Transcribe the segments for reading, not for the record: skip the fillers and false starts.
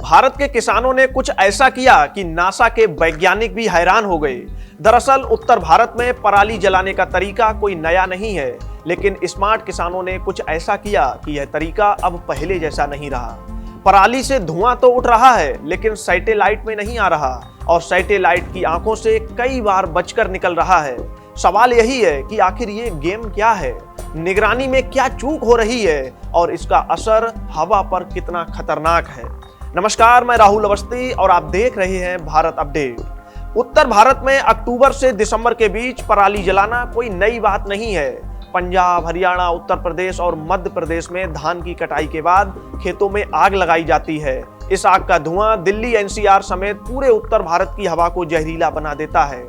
भारत के किसानों ने कुछ ऐसा किया कि नासा के वैज्ञानिक भी हैरान हो गए। दरअसल उत्तर भारत में पराली जलाने का तरीका कोई नया नहीं है, लेकिन स्मार्ट किसानों ने कुछ ऐसा किया कि यह तरीका अब पहले जैसा नहीं रहा। पराली से धुआं तो उठ रहा है, लेकिन सैटेलाइट में नहीं आ रहा और सैटेलाइट की आंखों से कई बार बचकर निकल रहा है। सवाल यही है कि आखिर ये गेम क्या है, निगरानी में क्या चूक हो रही है और इसका असर हवा पर कितना खतरनाक है। नमस्कार, मैं राहुल अवस्थी और आप देख रहे हैं भारत अपडेट। उत्तर भारत में अक्टूबर से दिसंबर के बीच पराली जलाना कोई नई बात नहीं है। पंजाब, हरियाणा, उत्तर प्रदेश और मध्य प्रदेश में धान की कटाई के बाद खेतों में आग लगाई जाती है। इस आग का धुआं दिल्ली, एनसीआर समेत पूरे उत्तर भारत की हवा को जहरीला बना देता है।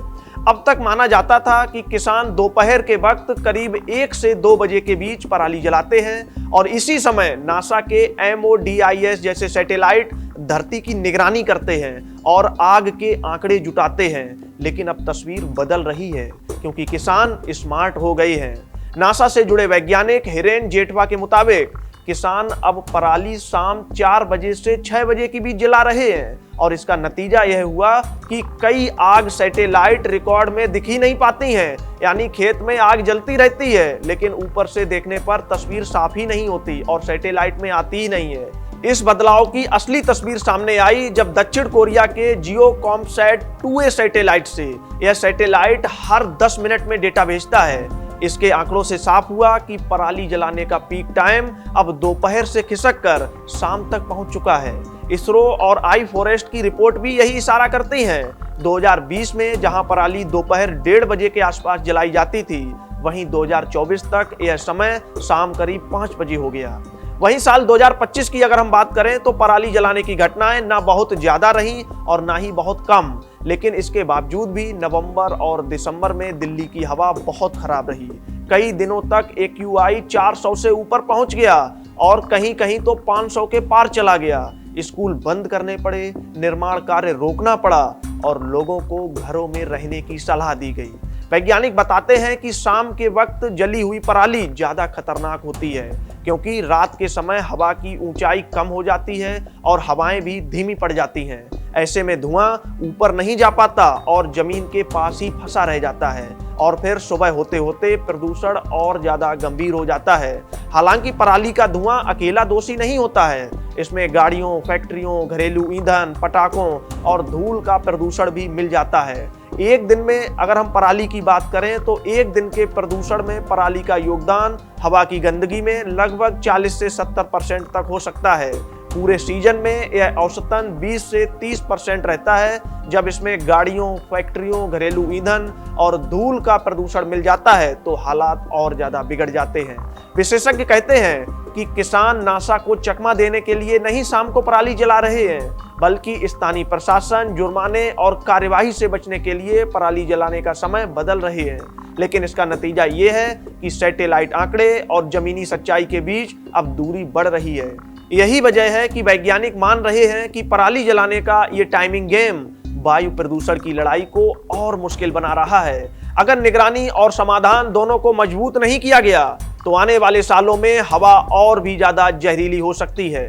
अब तक माना जाता था कि किसान दोपहर के वक्त करीब 1 से 2 बजे के बीच पराली जलाते हैं और इसी समय नासा के MODIS जैसे सैटेलाइट धरती की निगरानी करते हैं और आग के आंकड़े जुटाते हैं। लेकिन अब तस्वीर बदल रही है, क्योंकि किसान स्मार्ट हो गए हैं। नासा से जुड़े वैज्ञानिक हिरेन जेठवा के मुताबिक किसान अब पराली शाम 4 बजे से 6 बजे के बीच जला रहे हैं और इसका नतीजा यह हुआ कि कई आग सैटेलाइट रिकॉर्ड में दिख ही नहीं पाती हैं। यानी खेत में आग जलती रहती है, लेकिन ऊपर से देखने पर तस्वीर साफ ही नहीं होती और सैटेलाइट में आती ही नहीं है। इस बदलाव की असली तस्वीर सामने आई जब दक्षिण कोरिया के जियोकॉमसैट 2A सैटेलाइट से यह सैटेलाइट हर 10 मिनट में डेटा भेजता है। इसके आंकड़ों से साफ हुआ कि पराली जलाने का पीक टाइम अब दोपहर से खिसक कर शाम तक पहुंच चुका है। इसरो और iForest की रिपोर्ट भी यही इशारा करती हैं। 2020 में जहां पराली दोपहर 1:30 बजे के आसपास जलाई जाती थी, वहीं 2024 तक यह समय शाम करीब 5 बजे हो गया। वहीं साल 2025 की अगर हम बात करें तो पराली जलाने की घटनाएं ना बहुत ज्यादा रही और ना ही बहुत कम, लेकिन इसके बावजूद भी नवंबर और दिसंबर में दिल्ली की हवा बहुत खराब रही। कई दिनों तक AQI 400 से ऊपर पहुंच गया और कहीं कहीं तो 500 के पार चला गया। स्कूल बंद करने पड़े, निर्माण कार्य रोकना पड़ा और लोगों को घरों में रहने की सलाह दी गई। वैज्ञानिक बताते हैं कि शाम के वक्त जली हुई पराली ज्यादा खतरनाक होती है, क्योंकि रात के समय हवा की ऊंचाई कम हो जाती है और हवाएं भी धीमी पड़ जाती हैं। ऐसे में धुआं ऊपर नहीं जा पाता और जमीन के पास ही फंसा रह जाता है और फिर सुबह होते होते प्रदूषण और ज्यादा गंभीर हो जाता है। हालांकि पराली का धुआं अकेला दोषी नहीं होता है, इसमें गाड़ियों, फैक्ट्रियों, घरेलू ईंधन, पटाखों और धूल का प्रदूषण भी मिल जाता है। एक दिन में अगर हम पराली की बात करें तो एक दिन के प्रदूषण में पराली का योगदान हवा की गंदगी में लगभग 40 से 70% तक हो सकता है। पूरे सीजन में यह औसतन 20 से 30% रहता है। जब इसमें गाड़ियों, फैक्ट्रियों, घरेलू ईंधन और धूल का प्रदूषण मिल जाता है तो हालात और ज्यादा बिगड़ जाते हैं। विशेषज्ञ कहते हैं कि किसान नासा को चकमा देने के लिए नहीं शाम को पराली जला रहे हैं, बल्कि स्थानीय प्रशासन जुर्माने और कार्यवाही से बचने के लिए पराली जलाने का समय बदल रहे हैं। लेकिन इसका नतीजा ये है कि सैटेलाइट आंकड़े और जमीनी सच्चाई के बीच अब दूरी बढ़ रही है। यही वजह है कि वैज्ञानिक मान रहे हैं कि पराली जलाने का ये टाइमिंग गेम वायु प्रदूषण की लड़ाई को और मुश्किल बना रहा है। अगर निगरानी और समाधान दोनों को मजबूत नहीं किया गया तो आने वाले सालों में हवा और भी ज्यादा जहरीली हो सकती है।